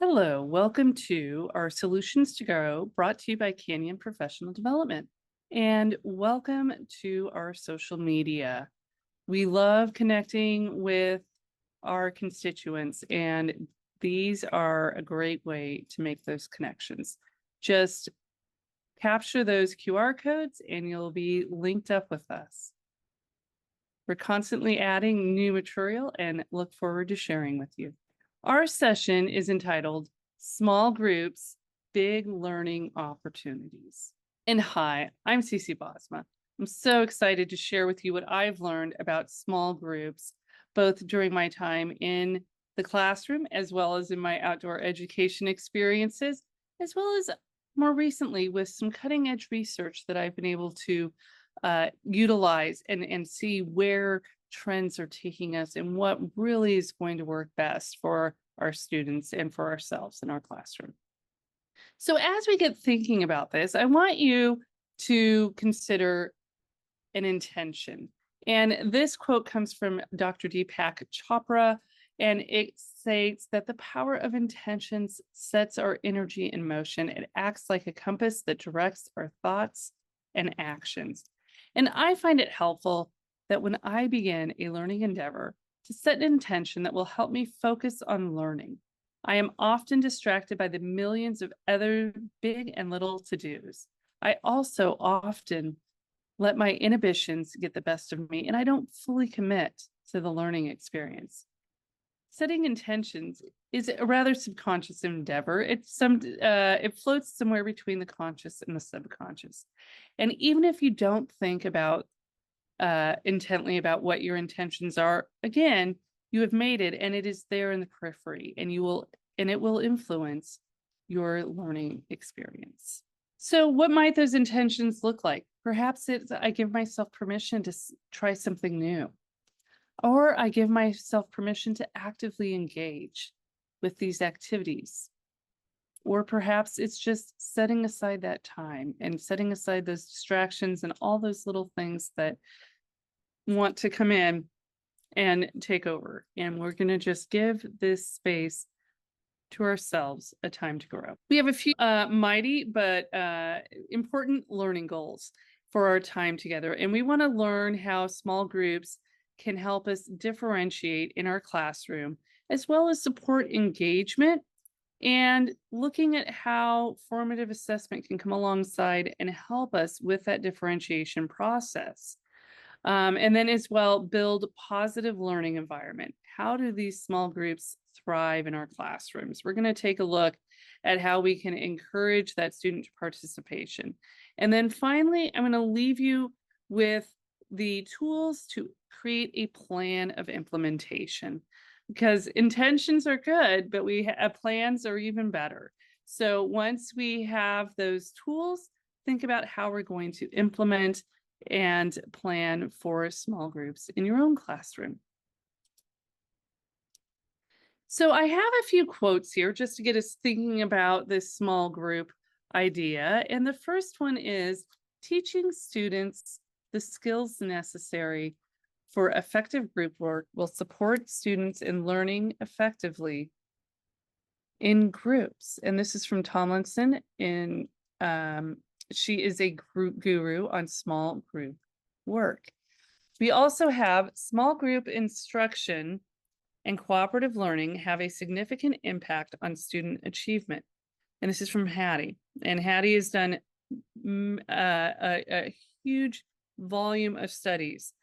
Hello, welcome to our Solutions to Grow brought to you by Canyon Professional Development. And welcome to our social media. We love connecting with our constituents, and these are a great way to make those connections. Just capture those QR codes and you'll be linked up with us. We're constantly adding new material and look forward to sharing with you. Our session is entitled Small Groups, Big Learning Opportunities. And hi, I'm Cece Bosma. I'm so excited to share with you what I've learned about small groups, both during my time in the classroom, as well as in my outdoor education experiences, as well as more recently with some cutting edge research that I've been able to utilize and see where trends are taking us and what really is going to work best for our students and for ourselves in our classroom. So as we get thinking about this, I want you to consider an intention. And this quote comes from Dr. Deepak Chopra, and it states that the power of intentions sets our energy in motion. It acts like a compass that directs our thoughts and actions. And I find it helpful that when I begin a learning endeavor, to set an intention that will help me focus on learning. I am often distracted by the millions of other big and little to-dos. I also often let my inhibitions get the best of me, and I don't fully commit to the learning experience. Setting intentions is a rather subconscious endeavor. It floats somewhere between the conscious and the subconscious. And even if you don't think about intently about what your intentions are, again, you have made it and it is there in the periphery, and it will influence your learning experience. So what might those intentions look like? Perhaps I give myself permission to try something new, or I give myself permission to actively engage with these activities. Or perhaps it's just setting aside that time and setting aside those distractions and all those little things that want to come in and take over. And we're going to just give this space to ourselves a time to grow. We have a few mighty but important learning goals for our time together. And we want to learn how small groups can help us differentiate in our classroom, as well as support engagement, and looking at how formative assessment can come alongside and help us with that differentiation process. And then as well, build a positive learning environment. How do these small groups thrive in our classrooms? We're going to take a look at how we can encourage that student participation. And then finally, I'm going to leave you with the tools to create a plan of implementation, because intentions are good, but plans are even better. So once we have those tools, think about how we're going to implement and plan for small groups in your own classroom. So I have a few quotes here just to get us thinking about this small group idea. And the first one is, teaching students the skills necessary for effective group work will support students in learning effectively in groups. And this is from Tomlinson in she is a group guru on small group work. We also have small group instruction and cooperative learning have a significant impact on student achievement. And this is from Hattie. And Hattie has done a huge volume of studies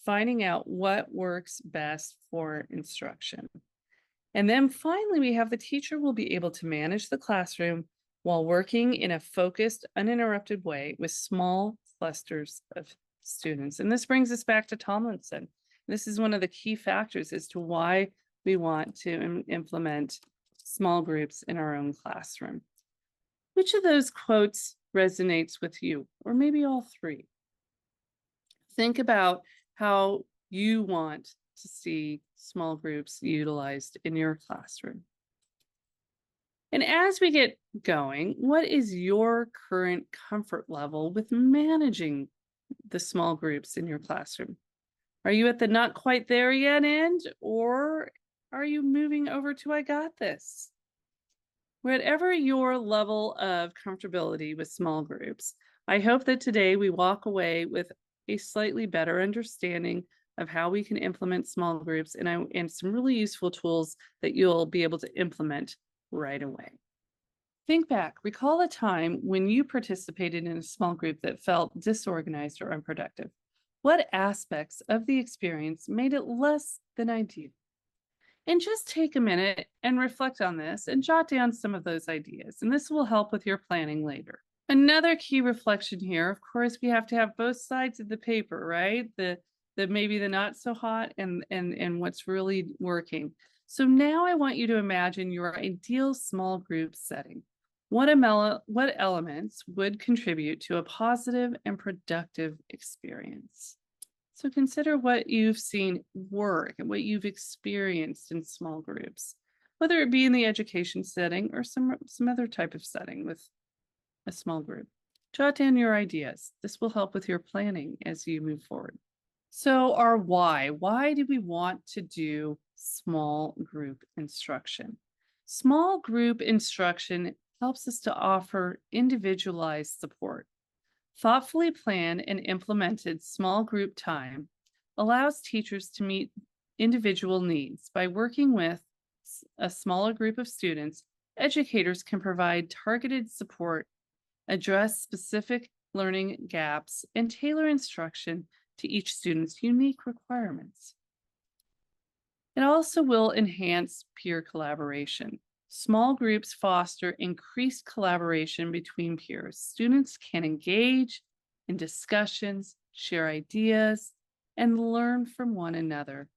finding out what works best for instruction. And then finally, we have the teacher will be able to manage the classroom while working in a focused, uninterrupted way with small clusters of students. And this brings us back to Tomlinson. This is one of the key factors as to why we want to implement small groups in our own classroom. Which of those quotes resonates with you, or maybe all three? Think about how you want to see small groups utilized in your classroom. And as we get going, what is your current comfort level with managing the small groups in your classroom? Are you at the not quite there yet end, or are you moving over to I got this? Whatever your level of comfortability with small groups, I hope that today we walk away with a slightly better understanding of how we can implement small groups and some really useful tools that you'll be able to implement right away. Think back, recall a time when you participated in a small group that felt disorganized or unproductive. What aspects of the experience made it less than ideal? And just take a minute and reflect on this and jot down some of those ideas. And this will help with your planning later. Another key reflection here, of course, we have to have both sides of the paper, right? The maybe the not so hot and what's really working. So now I want you to imagine your ideal small group setting. What elements would contribute to a positive and productive experience? So consider what you've seen work and what you've experienced in small groups, whether it be in the education setting or some other type of setting with a small group. Jot down your ideas. This will help with your planning as you move forward. So our why. Why do we want to do small group instruction? Small group instruction helps us to offer individualized support. Thoughtfully planned and implemented small group time allows teachers to meet individual needs. By working with a smaller group of students, educators can provide targeted support, address specific learning gaps, and tailor instruction to each student's unique requirements. It also will enhance peer collaboration. Small groups foster increased collaboration between peers. Students can engage in discussions, share ideas, and learn from one another.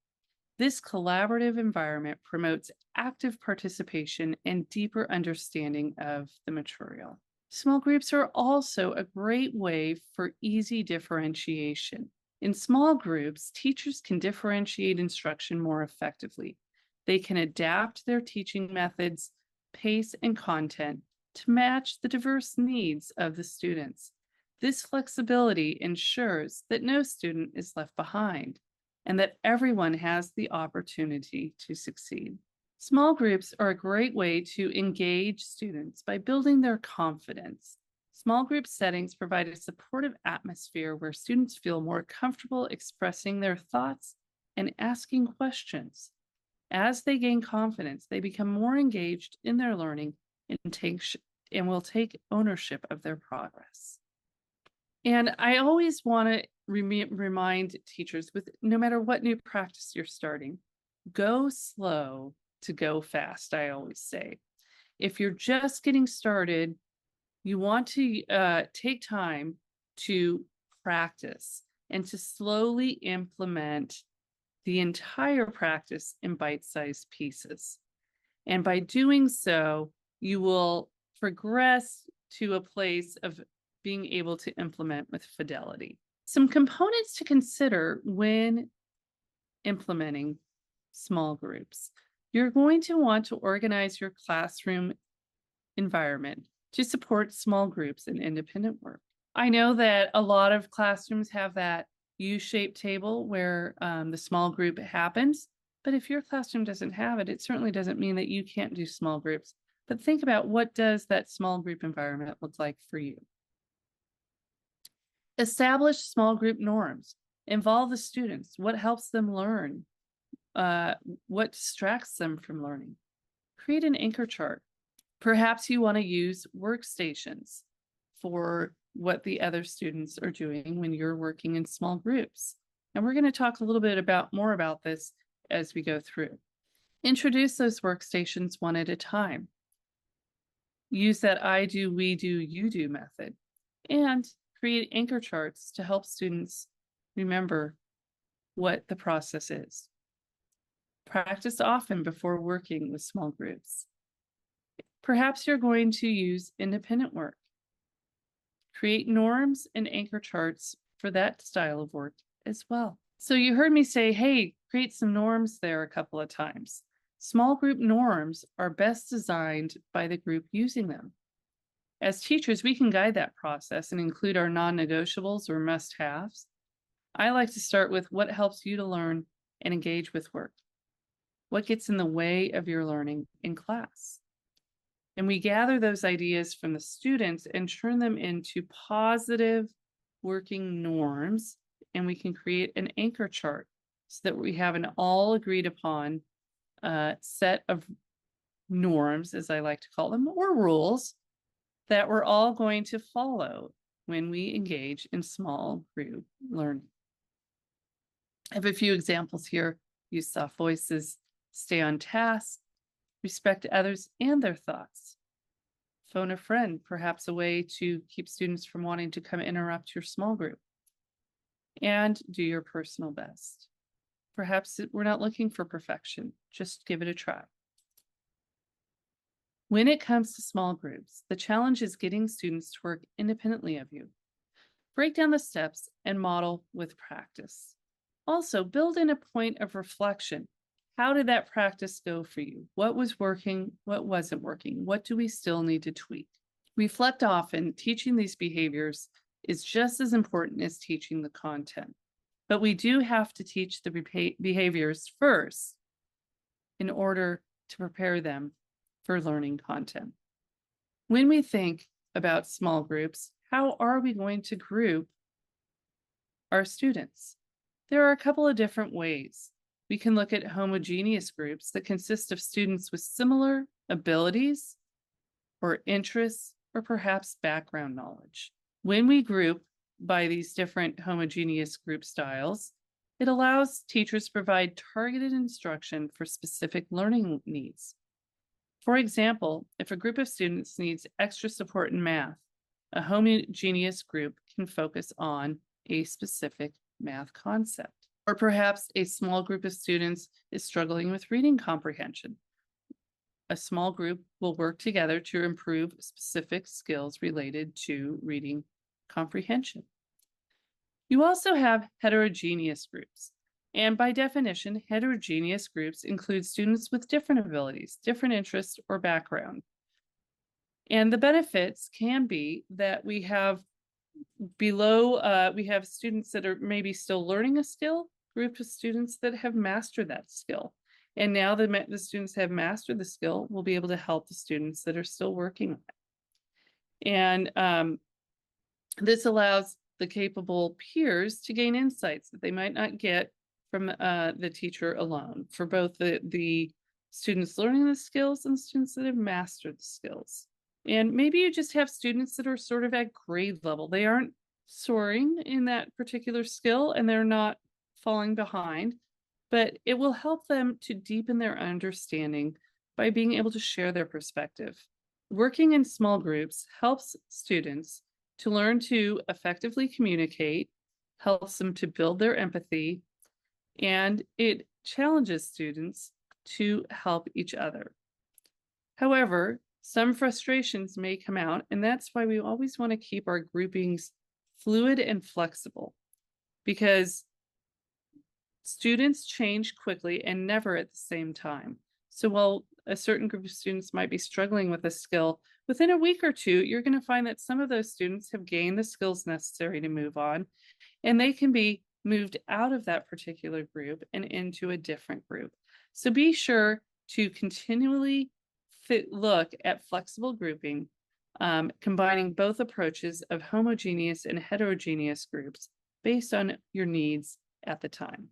This collaborative environment promotes active participation and deeper understanding of the material. Small groups are also a great way for easy differentiation. In small groups, teachers can differentiate instruction more effectively. They can adapt their teaching methods, pace, and content to match the diverse needs of the students. This flexibility ensures that no student is left behind and that everyone has the opportunity to succeed. Small groups are a great way to engage students by building their confidence. Small group settings provide a supportive atmosphere where students feel more comfortable expressing their thoughts and asking questions. As they gain confidence, they become more engaged in their learning and will take ownership of their progress. And I always want to remind teachers with no matter what new practice you're starting, go slow to go fast, I always say. If you're just getting started, you want to take time to practice and to slowly implement the entire practice in bite-sized pieces. And by doing so, you will progress to a place of being able to implement with fidelity. Some components to consider when implementing small groups. You're going to want to organize your classroom environment to support small groups and independent work. I know that a lot of classrooms have that U-shaped table where the small group happens, but if your classroom doesn't have it, it certainly doesn't mean that you can't do small groups. But think about what does that small group environment look like for you. Establish small group norms. Involve the students. What helps them learn? What distracts them from learning? Create an anchor chart. Perhaps you want to use workstations for what the other students are doing when you're working in small groups. And we're going to talk a little bit more about this as we go through. Introduce those workstations one at a time. Use that I do, we do, you do method. And create anchor charts to help students remember what the process is. Practice often before working with small groups. Perhaps you're going to use independent work. Create norms and anchor charts for that style of work as well. So you heard me say, hey, create some norms there a couple of times. Small group norms are best designed by the group using them. As teachers, we can guide that process and include our non-negotiables or must-haves. I like to start with what helps you to learn and engage with work. What gets in the way of your learning in class? And we gather those ideas from the students and turn them into positive working norms. And we can create an anchor chart so that we have an all agreed upon set of norms, as I like to call them, or rules that we're all going to follow when we engage in small group learning. I have a few examples here. Use soft voices, stay on task, respect others and their thoughts. Phone a friend, perhaps a way to keep students from wanting to come interrupt your small group. And do your personal best. Perhaps we're not looking for perfection, just give it a try. When it comes to small groups, the challenge is getting students to work independently of you. Break down the steps and model with practice. Also, build in a point of reflection. How did that practice go for you? What was working? What wasn't working? What do we still need to tweak? Reflect often. Teaching these behaviors is just as important as teaching the content. But we do have to teach the behaviors first in order to prepare them for learning content. When we think about small groups, how are we going to group our students? There are a couple of different ways. We can look at homogeneous groups that consist of students with similar abilities or interests or perhaps background knowledge. When we group by these different homogeneous group styles, it allows teachers to provide targeted instruction for specific learning needs. For example, if a group of students needs extra support in math, a homogeneous group can focus on a specific math concept. Or perhaps a small group of students is struggling with reading comprehension. A small group will work together to improve specific skills related to reading comprehension. You also have heterogeneous groups. And by definition, heterogeneous groups include students with different abilities, different interests, or background. And the benefits can be that we have we have students that are maybe still learning a skill, group of students that have mastered that skill. And now that the students have mastered the skill, we'll be able to help the students that are still working on it. And this allows the capable peers to gain insights that they might not get from the teacher alone, for both the students learning the skills and students that have mastered the skills. And maybe you just have students that are sort of at grade level. They aren't soaring in that particular skill and they're not falling behind, but it will help them to deepen their understanding by being able to share their perspective. Working in small groups helps students to learn to effectively communicate, helps them to build their empathy, and it challenges students to help each other. However, some frustrations may come out, and that's why we always want to keep our groupings fluid and flexible, because students change quickly and never at the same time. So while a certain group of students might be struggling with a skill, within a week or two, you're going to find that some of those students have gained the skills necessary to move on, and they can be moved out of that particular group and into a different group. So be sure to continually look at flexible grouping, combining both approaches of homogeneous and heterogeneous groups based on your needs at the time.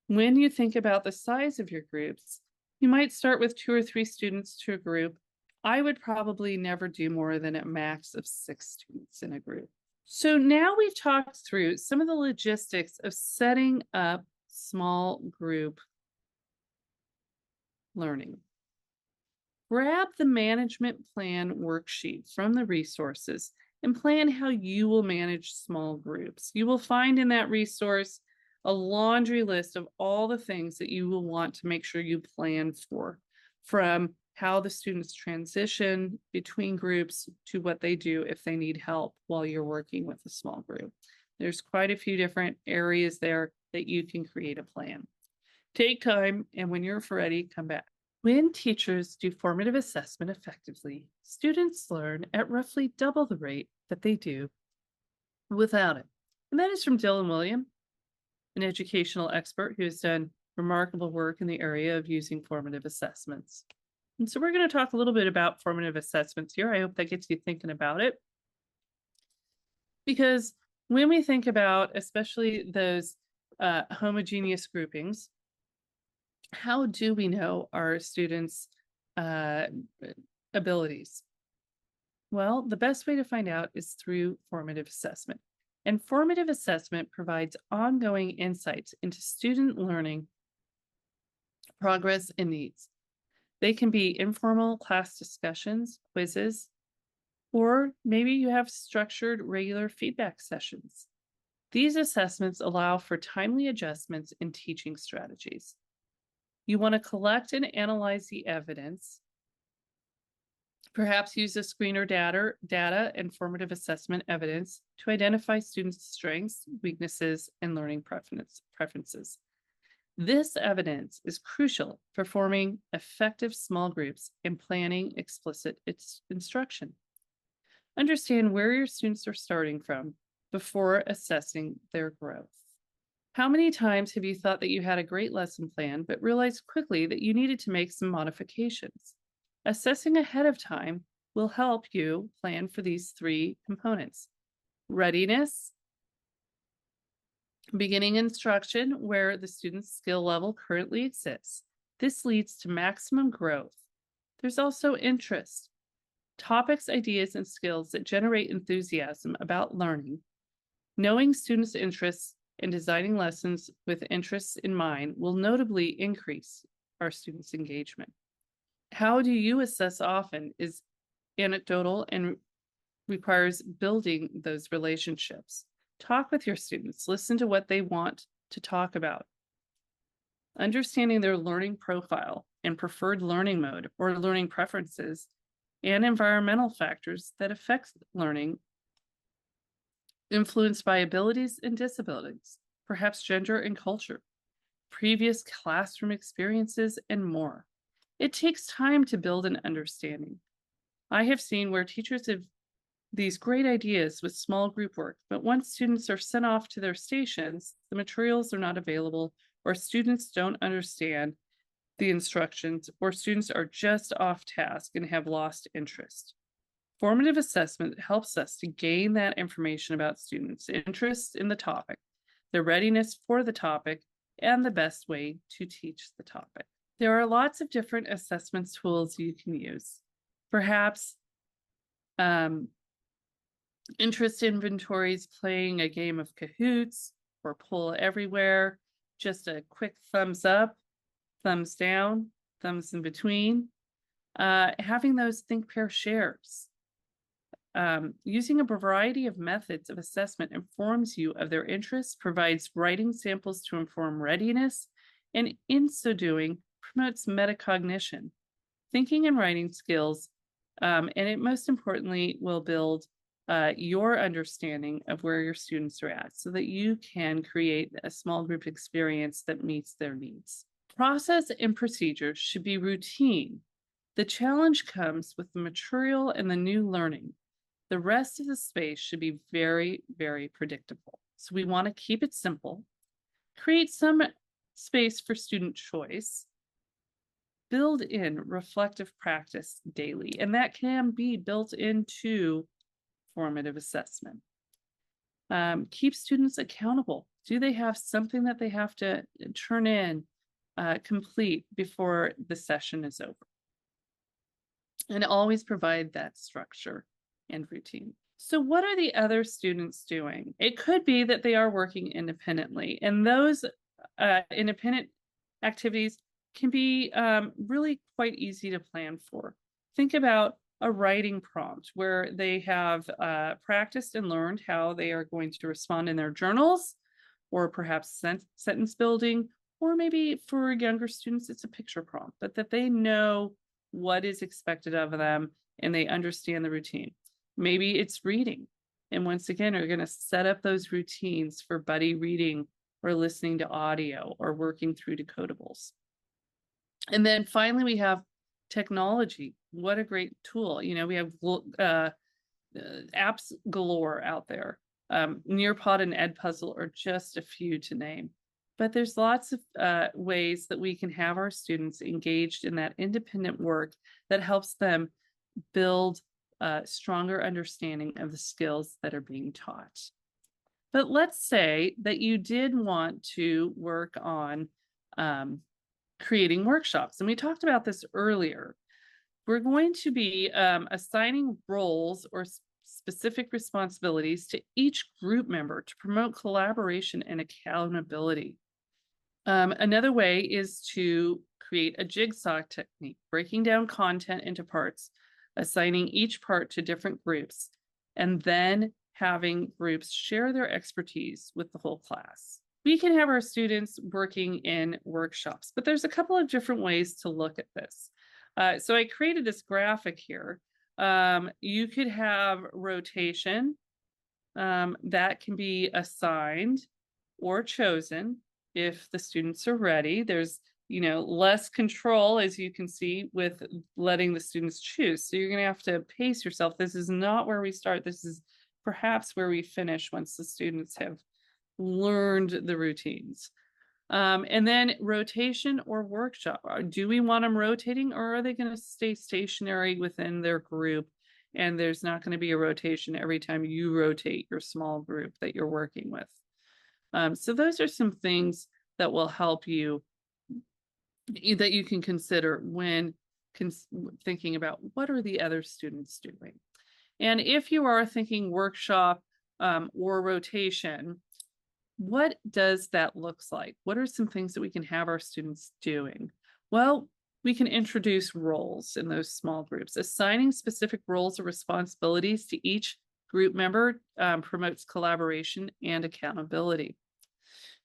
When you think about the size of your groups, you might start with 2 or 3 students to a group. I would probably never do more than a max of 6 students in a group. So now we've talked through some of the logistics of setting up small group learning. Grab the management plan worksheet from the resources and plan how you will manage small groups. You will find in that resource a laundry list of all the things that you will want to make sure you plan for, from how the students transition between groups to what they do if they need help while you're working with a small group. There's quite a few different areas there that you can create a plan. Take time, and when you're ready, come back. When teachers do formative assessment effectively, students learn at roughly double the rate that they do without it. And that is from Dylan William, an educational expert who has done remarkable work in the area of using formative assessments. And so we're going to talk a little bit about formative assessments here. I hope that gets you thinking about it. Because when we think about, especially those homogeneous groupings, how do we know our students' abilities? Well, the best way to find out is through formative assessment. And formative assessment provides ongoing insights into student learning, progress, and needs. They can be informal class discussions, quizzes, or maybe you have structured regular feedback sessions. These assessments allow for timely adjustments in teaching strategies. You want to collect and analyze the evidence, perhaps use a screener data and formative assessment evidence to identify students' strengths, weaknesses, and learning preferences. This evidence is crucial for forming effective small groups and planning explicit instruction. Understand where your students are starting from before assessing their growth. How many times have you thought that you had a great lesson plan, but realized quickly that you needed to make some modifications? Assessing ahead of time will help you plan for these three components: readiness, beginning instruction where the student's skill level currently exists. This leads to maximum growth. There's also interest. Topics, ideas, and skills that generate enthusiasm about learning. Knowing students' interests and designing lessons with interests in mind will notably increase our students' engagement. How do you assess often is anecdotal and requires building those relationships. Talk with your students, listen to what they want to talk about. Understanding their learning profile and preferred learning mode or learning preferences and environmental factors that affect learning, influenced by abilities and disabilities, perhaps gender and culture, previous classroom experiences, and more. It takes time to build an understanding. I have seen where teachers have these great ideas with small group work, but once students are sent off to their stations, the materials are not available, or students don't understand the instructions, or students are just off task and have lost interest. Formative assessment helps us to gain that information about students' interest in the topic, their readiness for the topic, and the best way to teach the topic. There are lots of different assessment tools you can use. Perhaps interest inventories, playing a game of Kahoots or Pull Everywhere, just a quick thumbs up, thumbs down, thumbs in between. Having those think, pair, shares. Using a variety of methods of assessment informs you of their interests, provides writing samples to inform readiness, and in so doing, promotes metacognition, thinking and writing skills, and it most importantly will build your understanding of where your students are at so that you can create a small group experience that meets their needs. Process and procedures should be routine. The challenge comes with the material and the new learning. The rest of the space should be very, very predictable. So we want to keep it simple, create some space for student choice, build in reflective practice daily, and that can be built into formative assessment. Keep students accountable. Do they have something that they have to turn in, complete before the session is over? And always provide that structure and routine. So what are the other students doing? It could be that they are working independently, and those independent activities can be really quite easy to plan for. Think about a writing prompt where they have practiced and learned how they are going to respond in their journals, or perhaps sentence building, or maybe for younger students, it's a picture prompt, but that they know what is expected of them and they understand the routine. Maybe it's reading. And once again, you're going to set up those routines for buddy reading or listening to audio or working through decodables. And then finally, we have technology. What a great tool. You know, we have apps galore out there. Nearpod and Edpuzzle are just a few to name. But there's lots of ways that we can have our students engaged in that independent work that helps them build a stronger understanding of the skills that are being taught. But let's say that you did want to work on creating workshops. And we talked about this earlier. We're going to be assigning roles or specific responsibilities to each group member to promote collaboration and accountability. Another way is to create a jigsaw technique, breaking down content into parts, assigning each part to different groups, and then having groups share their expertise with the whole class. We can have our students working in workshops, but there's a couple of different ways to look at this. So I created this graphic here. You could have rotation that can be assigned or chosen if the students are ready. There's less control, as you can see, with letting the students choose. So you're going to have to pace yourself. This is not where we start. This is perhaps where we finish once the students have learned the routines. And then rotation or workshop. Do we want them rotating, or are they going to stay stationary within their group? And there's not going to be a rotation every time you rotate your small group that you're working with. So those are some things that will help you, that you can consider when thinking about what are the other students doing. And if you are thinking workshop or rotation, what does that look like? What are some things that we can have our students doing? Well, we can introduce roles in those small groups. Assigning specific roles or responsibilities to each group member promotes collaboration and accountability.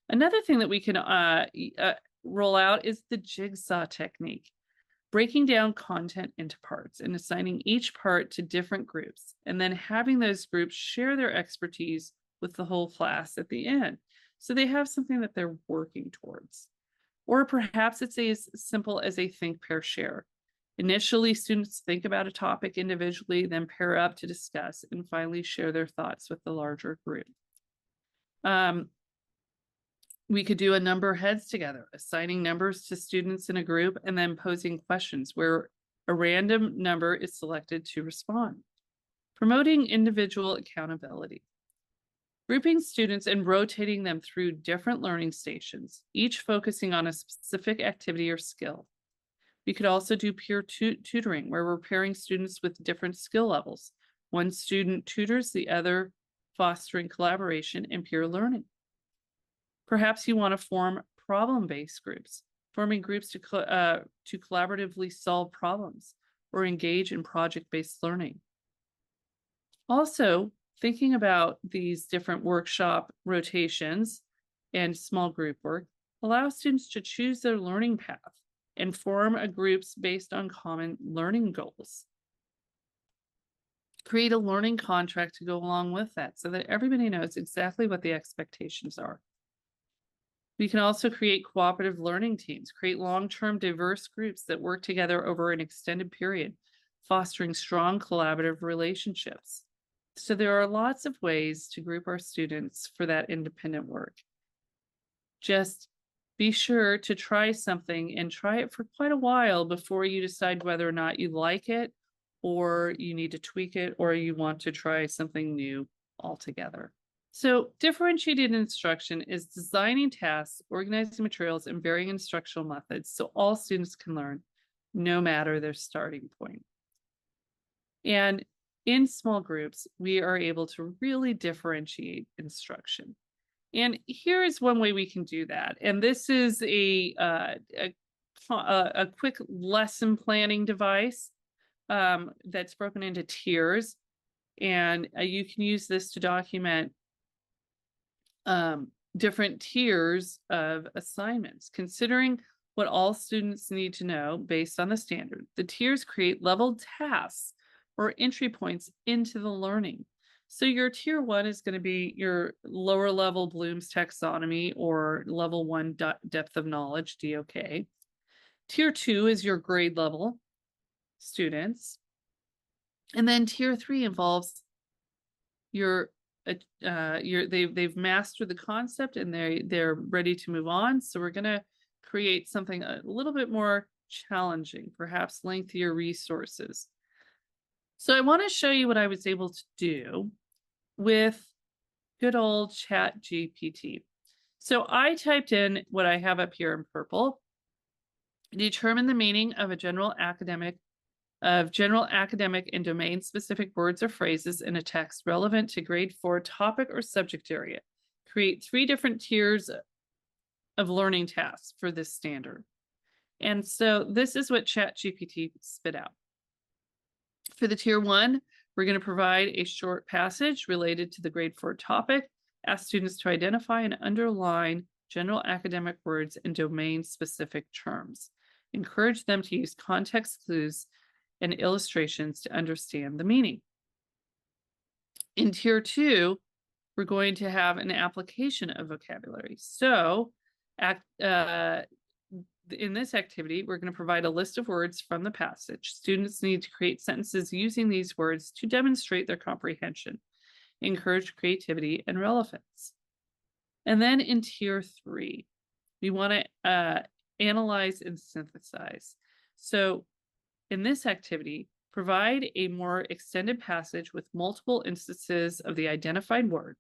Another thing that we can roll out is the jigsaw technique, breaking down content into parts and assigning each part to different groups, and then having those groups share their expertise with the whole class at the end. So they have something that they're working towards. Or perhaps it's as simple as a think, pair, share. Initially, students think about a topic individually, then pair up to discuss, and finally share their thoughts with the larger group. We could do a number heads together, assigning numbers to students in a group and then posing questions where a random number is selected to respond. Promoting individual accountability. Grouping students and rotating them through different learning stations, each focusing on a specific activity or skill. We could also do peer tutoring, where we're pairing students with different skill levels. One student tutors the other, fostering collaboration and peer learning. Perhaps you want to form problem-based groups, forming groups to collaboratively solve problems or engage in project-based learning. Also, thinking about these different workshop rotations and small group work allows students to choose their learning path and form groups based on common learning goals. Create a learning contract to go along with that so that everybody knows exactly what the expectations are. We can also create cooperative learning teams, create long-term diverse groups that work together over an extended period, fostering strong collaborative relationships. So there are lots of ways to group our students for that independent work. Just be sure to try something and try it for quite a while before you decide whether or not you like it, or you need to tweak it, or you want to try something new altogether. So differentiated instruction is designing tasks, organizing materials, and varying instructional methods so all students can learn, no matter their starting point. And in small groups, we are able to really differentiate instruction. And here is one way we can do that. And this is a quick lesson planning device that's broken into tiers. And you can use this to document different tiers of assignments, considering what all students need to know based on the standard. The tiers create leveled tasks or entry points into the learning. So your tier 1 is going to be your lower level Bloom's taxonomy or level 1 depth of knowledge, DOK. Tier 2 is your grade level students. And then tier 3 involves your they've mastered the concept and they're ready to move on. So we're going to create something a little bit more challenging, perhaps lengthier resources. So I want to show you what I was able to do with good old Chat GPT. So I typed in what I have up here in purple: determine the meaning of general academic and domain specific words or phrases in a text relevant to grade 4 topic or subject area. Create 3 different tiers of learning tasks for this standard. And so this is what ChatGPT spit out. For the tier 1, we're going to provide a short passage related to the grade 4 topic. Ask students to identify and underline general academic words and domain specific terms. Encourage them to use context clues and illustrations to understand the meaning. In tier 2, we're going to have an application of vocabulary. So in this activity, we're going to provide a list of words from the passage. Students need to create sentences using these words to demonstrate their comprehension, encourage creativity and relevance. And then in tier 3, we want to analyze and synthesize. So in this activity, provide a more extended passage with multiple instances of the identified word.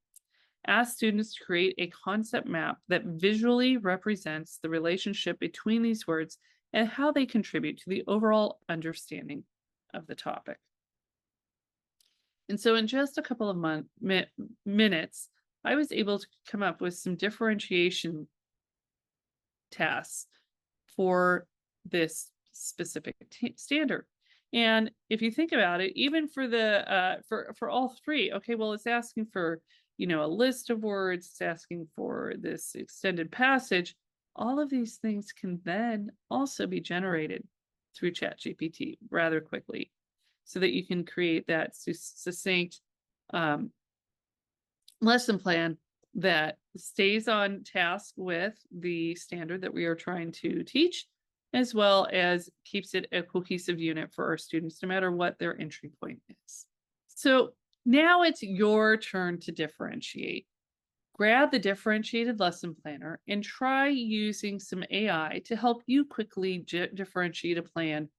Ask students to create a concept map that visually represents the relationship between these words and how they contribute to the overall understanding of the topic. And so in just a couple of minutes, I was able to come up with some differentiation tasks for this specific standard. And if you think about it, even for the for all 3, okay, well, it's asking for, a list of words, it's asking for this extended passage. All of these things can then also be generated through ChatGPT rather quickly, so that you can create that succinct lesson plan that stays on task with the standard that we are trying to teach, as well as keeps it a cohesive unit for our students, no matter what their entry point is. So now it's your turn to differentiate. Grab the differentiated lesson planner and try using some AI to help you quickly differentiate a plan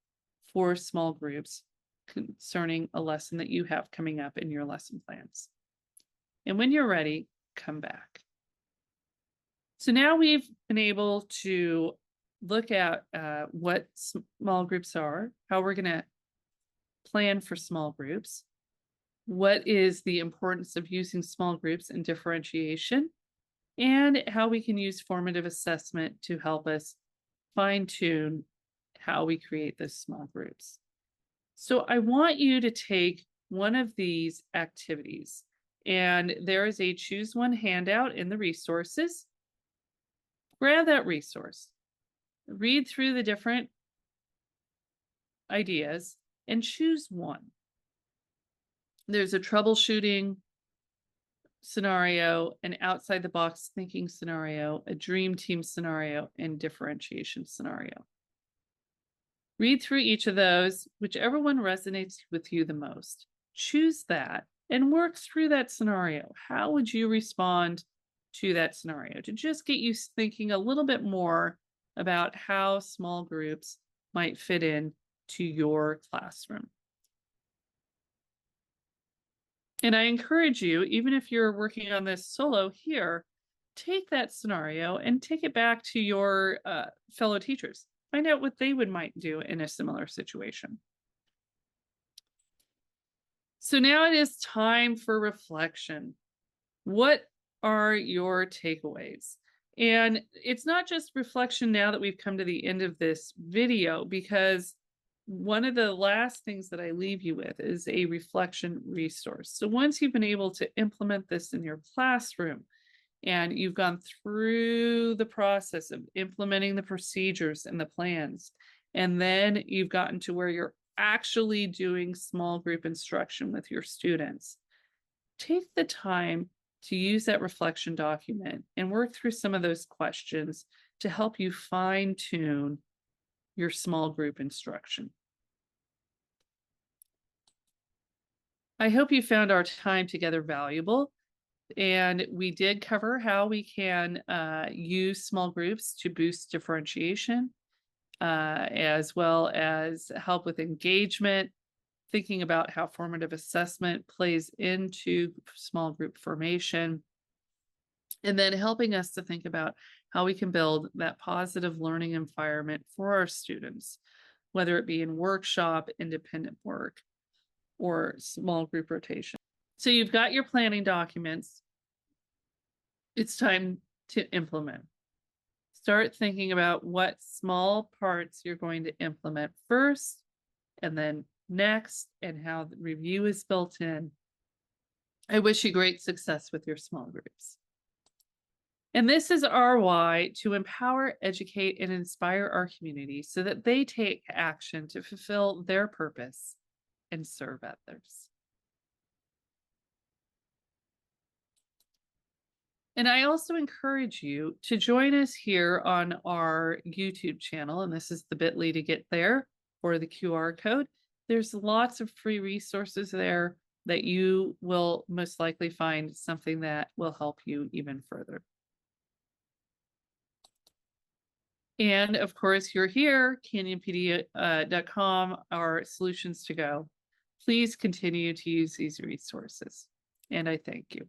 for small groups concerning a lesson that you have coming up in your lesson plans. And when you're ready, come back. So now we've been able to look at what small groups are, how we're going to plan for small groups, what is the importance of using small groups and differentiation, and how we can use formative assessment to help us fine-tune how we create those small groups. So I want you to take one of these activities, and there is a choose one handout in the resources. Grab that resource, read through the different ideas, and choose one. There's a troubleshooting scenario, an outside the box thinking scenario, a dream team scenario, and differentiation scenario. Read through each of those, whichever one resonates with you the most. Choose that and work through that scenario. How would you respond to that scenario to just get you thinking a little bit more about how small groups might fit in to your classroom? And I encourage you, even if you're working on this solo here, take that scenario and take it back to your fellow teachers. Find out what they might do in a similar situation. So now it is time for reflection. What are your takeaways? And it's not just reflection now that we've come to the end of this video, because one of the last things that I leave you with is a reflection resource. So once you've been able to implement this in your classroom and you've gone through the process of implementing the procedures and the plans, and then you've gotten to where you're actually doing small group instruction with your students, take the time to use that reflection document and work through some of those questions to help you fine-tune your small group instruction. I hope you found our time together valuable. And we did cover how we can use small groups to boost differentiation, as well as help with engagement, thinking about how formative assessment plays into small group formation, and then helping us to think about how we can build that positive learning environment for our students, whether it be in workshop, independent work, or small group rotation. So you've got your planning documents. It's time to implement. Start thinking about what small parts you're going to implement first, and then next, and how the review is built in. I wish you great success with your small groups. And this is our why: to empower, educate, and inspire our community so that they take action to fulfill their purpose and serve others. And I also encourage you to join us here on our YouTube channel. And this is the bit.ly to get there, or the QR code. There's lots of free resources there that you will most likely find something that will help you even further. And of course, you're here, canyonpedia.com, our solutions to go. Please continue to use these resources. And I thank you.